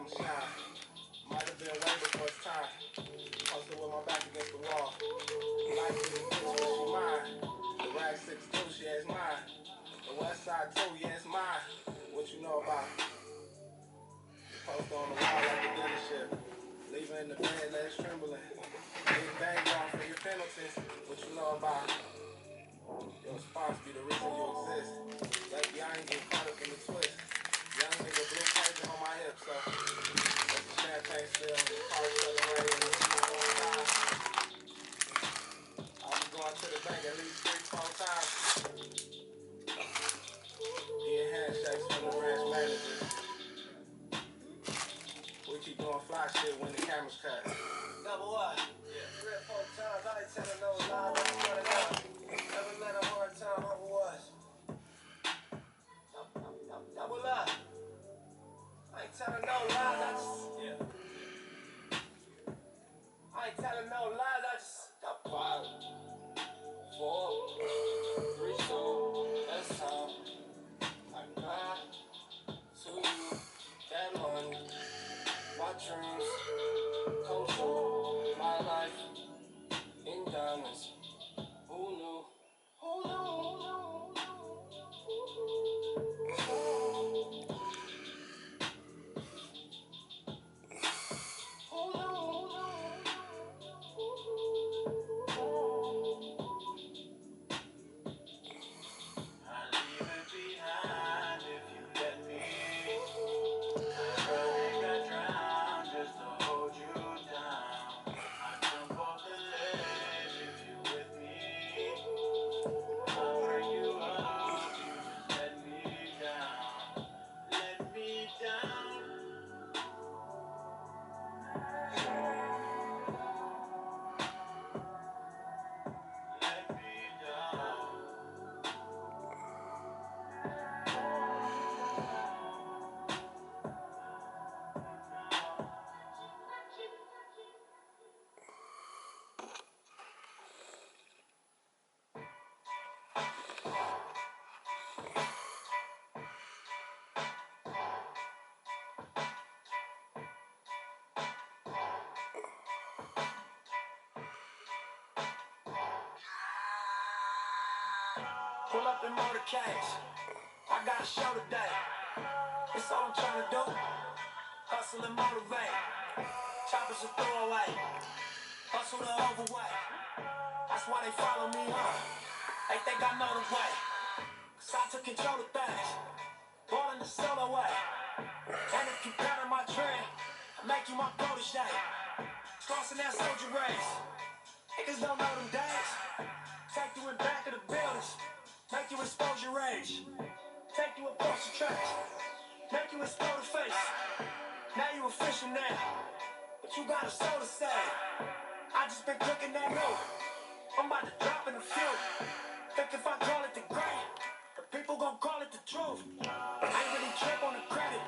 I'ma shine. Might have been way before it's time. Posted with my back against the wall. Life is a bitch, but she mine. The rag 6'2", she is mine. The west side too, yeah, it's mine. What you know about? Post on the wall like a dealership. Leave her in the bed, legs trembling. Big bang on for your penalties. What you know about? Your response be the reason you exist. Lately I ain't get caught up in the twist. Young nigga blue pager on my hip, so that's the champagne still. The car accelerating in the side. I'll be going to the bank at least 3-4 times. Getting handshakes from the branch managers. We keep doing fly shit when the camera's cut. Number what? Yeah. 3-4 times, I ain't telling no lies, I just run it up. Never let a hard time over us. Double up. I ain't telling no lies, I just... Yeah. I ain't telling no lies, I just... 5, 4, 3, 2, that's time. I got to you, that money, my dreams, come true, my life, in diamonds. Who knew? Who knew? Who knew? Pull up in motorcades. I got a show today. That's all I'm trying to do. Hustle and motivate. Choppers a throwaway. Hustle the overweight. That's why they follow me on. They think I know the way. Cause I took control of things. Ballin' the solo way. And if you pattern my trend, I make you my protege. Crossing that soldier race. Niggas don't know them days. Take you in back of the buildings. Make you expose your rage. Take you across the tracks. Make you explode the face. Now you official now. But you got a soul to say. I just been cooking that note. I'm about to drop in a few. Think if I call it the great, the people gon' call it the truth. I ain't really trip on the credit.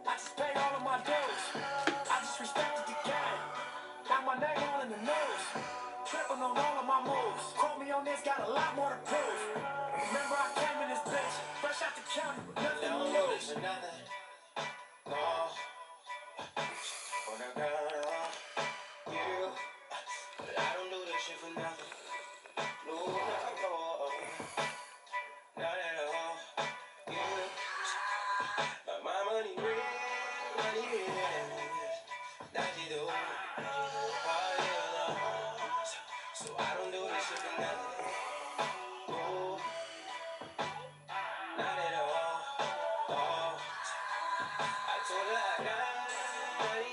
I just paid all of my dues. I just respected the game. Got my name all in the news. Tripping on all of my moves. Quote me on this, got a lot more to prove. Remember I came in this bitch, fresh out the county with nothing to lose. No, when I got you, but I don't do this shit for nothing. No, not at all. You, but my money real, not you do. So I don't do this shit for nothing. Not at all. Oh, I told her I got 99.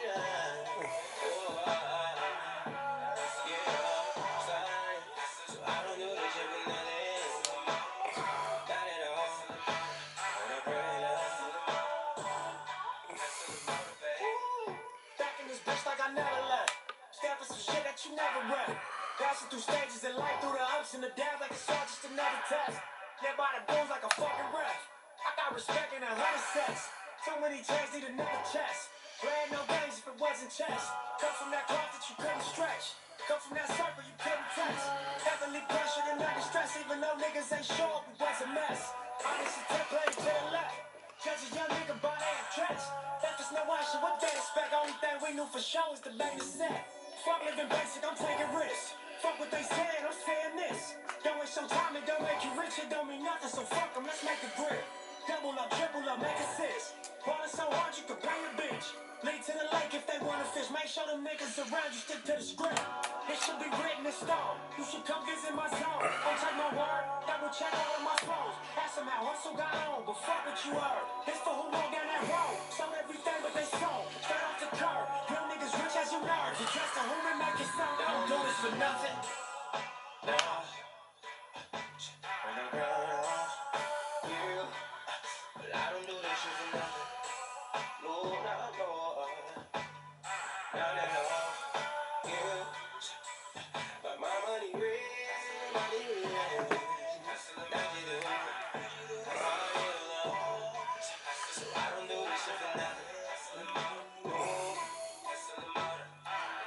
So I don't do this shit for nothing. Not at all. Wanna burn up. Back in this bitch like I never left. Stand for some shit that you never read. Passing through stages in life, through the ups and the downs like it's all just another test. Live by the rules like a fucking ref. I got respect in 100 sets. Too many chains need another chest. Playing no games if it wasn't chess. Come from that cloth that you couldn't stretch. Come from that circle you couldn't touch. Heavily pressured and under stress, even though niggas ain't sure we was a mess. Honestly, 10 plays to the left. Judge a young nigga by their dress. If there's no action, what day is respect, only thing we knew for sure is the bang the set. Fuck living basic, I'm taking risks. Fuck what they said, I'm saying this. Don't waste your time, it don't make you rich, it don't mean nothing, so fuck them, let's make a grip. Double up, triple up, make assist. Ballin' so hard you can bang a bitch. Lead to the lake if they wanna fish. Make sure them niggas around you stick to the script. It should be written in stone. You should come visit my zone. Don't take my word, double check all of my flows. Ask them how hustle got on, but fuck what you heard. It's for who walk down that road. Sold everything but they sold. Straight off the curb. Young niggas rich as you nerds. You trust the who and make it so. Don't do this for nothing. Nah. But I don't do this shit for nothing. No, not no. Not at all. Yeah. But my money real, money real. That's it. So I don't do this shit for nothing. No.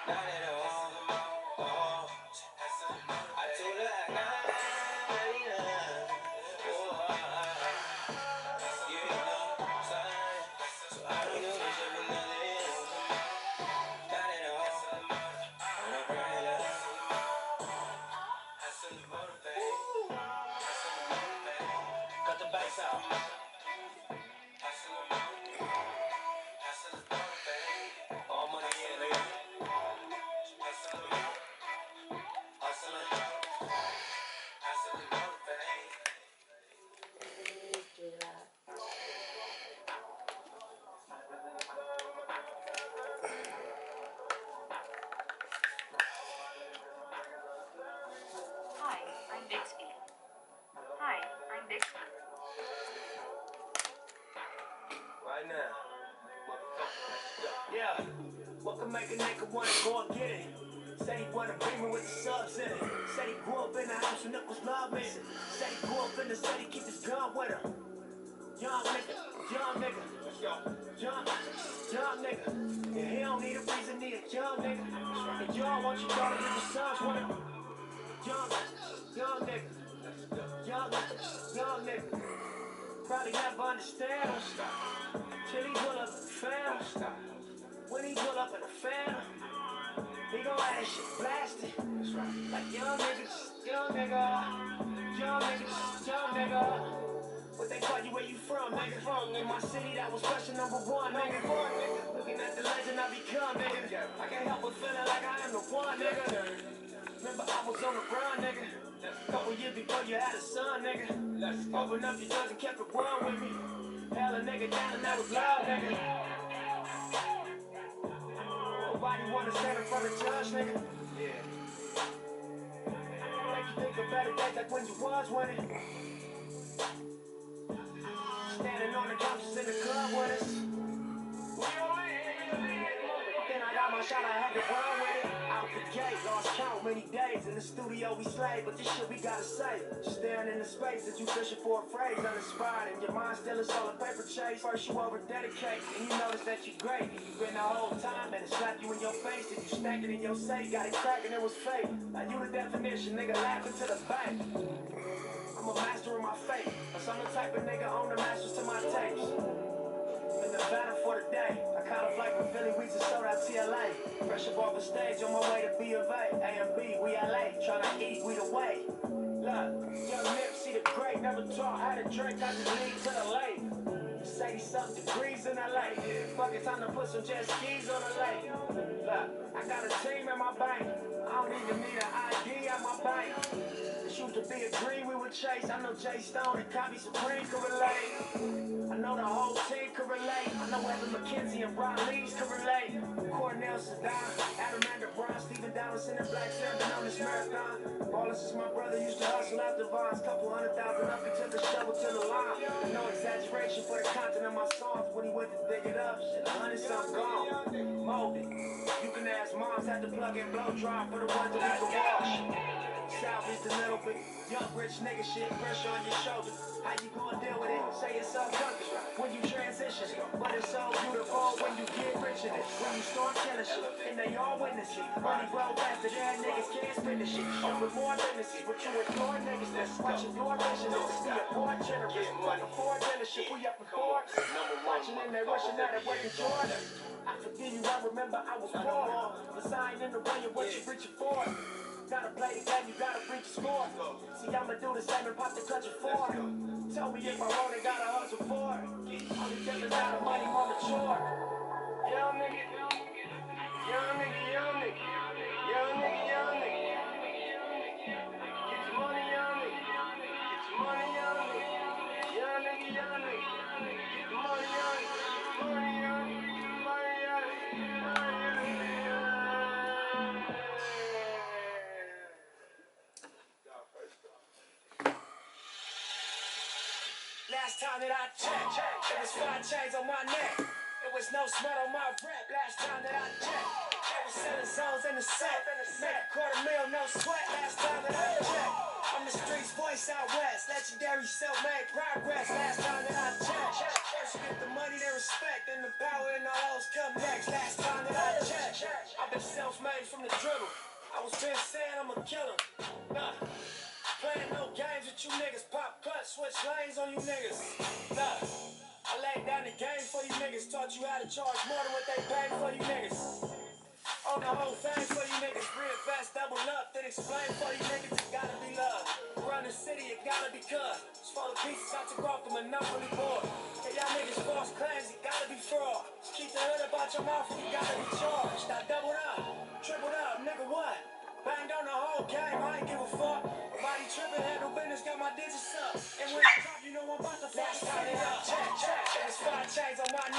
Not at all. I told her I got money. Cut the bass out. All money in, nigga. Right now. Yeah. What can make a nigga wanna go and get it? Said he wanna bring me with the subs in it. Said he grew up in the house and Nickels love missing. Said he grew up in the city, keep his gun with him. Young nigga, young nigga. Let's go. Young nigga. And he don't need a reason, need a young nigga. And you don't want your daughter with the sons with him. Young nigga. Young nigga. Probably never understand him. Till he pull up in the family. When he pull up in the family, he gon' have that shit blasted. Like young nigga. What they call you, where you from, nigga? In my city, that was question number one, nigga. Looking at the legend I become, nigga. I can't help but feeling like I am the one, nigga. Remember I was on the run, nigga. Couple years before you had a son, nigga. Open up your doors and kept it one with me. Hell a nigga down and that was love, nigga. Nobody wanna stand in front of judge, nigga. Yeah. Make you think of better days like when you was winning. Standing on the couches in the club with us. Then I got my shot, I had to run with it. Out the gate, lost count many days. In the studio we slay, but this shit we gotta say. Just staring in the space that you fishing for a phrase. Uninspired, and your mind still is all a paper chase. First you over dedicate, and you notice that you great. You been the whole time, and it slapped you in your face. Then you stacked it in your safe, got it cracking, it was fake. Now you the definition, nigga, laughing to the bank. I'm a master of my fate, cause I'm the type of nigga own the masters to my tapes. In the battle for the day, I caught a flight from Philly, we just sold out TLA. Fresh up off the stage, on my way to B of A. A&B, we LA, tryna eat, we the way. Look, young Nip, see the great, never taught how to drink, I just lead to the lake. 80-something degrees in LA. Fuck, it's time to put some jet skis on the lake. Look, I got a team in my bank. I don't even need an ID at my bank. It used to be a dream we would chase. I know Jay Stone and Copy Supreme could relate. I know the whole team could relate. I know Evan McKenzie and Ron Lees could relate. Cornell Sedan, Adamander Brown, Stephen Donaldson and Black Sam been on this marathon. Ballers is my brother, used to hustle out the vines. Couple 100,000 up and took the shovel to the line. No exaggeration for the content of my songs. When he went to dig it up, shit, 100-something gone. Molded. You can ask moms, had to plug and blow dry for the ones that we can wash. Salvage the little bit, young rich nigga shit, pressure on your shoulder. How you gonna deal with it? Say it's so comfortable when you transition, but it's so beautiful when you get rich in it. When you start killing shit, and they all witness it. Money grow faster than niggas can't spend the shit. Open more businesses, but you ignore niggas that's watching your mission. It's be a poor generous, like a four dinner shit. We up in four, watching in game, they rushing out and working Jordan. I forgive you, I remember I was poor. The sign in the way of what you reaching for. Gotta play the game, you gotta reach the score. See, I'ma do the same and pop the clutch at 4. Tell me if I want it, gotta hustle for it. Only difference out of money, more mature. Young nigga, young nigga, young nigga, young nigga, young nigga, young nigga. Get your money, young nigga. Get your money, young nigga. Young nigga, young nigga. Get the money, young nigga. Get the money, young nigga. Get the money, young nigga. Last time that I checked, it was 5 chains on my neck. It was no sweat on my rep. Last time that I checked, they was selling zones in the set. Make $250,000, no sweat. Last time that I checked, I'm the streets voice out west. Legendary self-made progress. Last time that I checked, first you get the money, then respect, then the power and all those come next. Last time that I checked, I've been self-made from the dribble. I was been saying I'm a killer. Nah. Playing no games with you niggas. Pop cut, switch lanes on you niggas. Nah, I laid down the game for you niggas. Taught you how to charge more than what they paid for you niggas. On the whole thing for you niggas. Reinvest, double up, then explain for you niggas. It gotta be love. Run the city, it gotta be cut. It's full of pieces I took off the Monopoly board. Hey, y'all niggas false claims, it gotta be fraud. Just keep the hood about your mouth and you gotta be charged. I doubled up, tripled up, nigga what? Banged on the whole game, I ain't give a fuck. Body tripping, had no business, got my digits up. And when I drop, you know I'm about to flash. Last time that I check, it was 5 chains on my neck.